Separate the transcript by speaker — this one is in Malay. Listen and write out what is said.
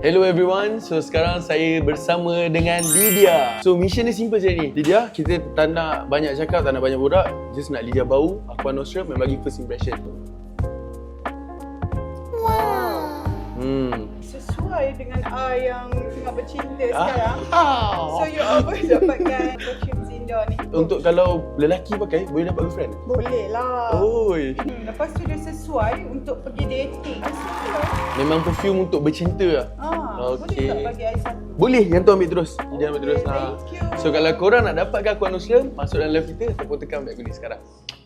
Speaker 1: Hello everyone, so sekarang saya bersama dengan Lydia. So mission dia simple je ni. Lydia, kita tak nak banyak cakap, tak nak banyak borak. Just nak Lydia bau Aqua Nostrum dan bagi first impression.
Speaker 2: Sesuai dengan yang tengah bercinta sekarang. So you always dapatkan perfume Zinda ni.
Speaker 1: Untuk kalau lelaki pakai, boleh dapat girlfriend?
Speaker 2: Boleh lah.
Speaker 1: Oi.
Speaker 2: Lepas tu dia sesuai untuk pergi dating.
Speaker 1: Memang perfume untuk bercinta lah.
Speaker 2: Boleh tak bagi I satu?
Speaker 1: Boleh, yang tu ambil terus. Dia ambil terus.
Speaker 2: Thank you.
Speaker 1: So kalau korang nak dapatkan Aqua Nostrum, masuk dalam live kita ataupun tekan beg kuning sekarang.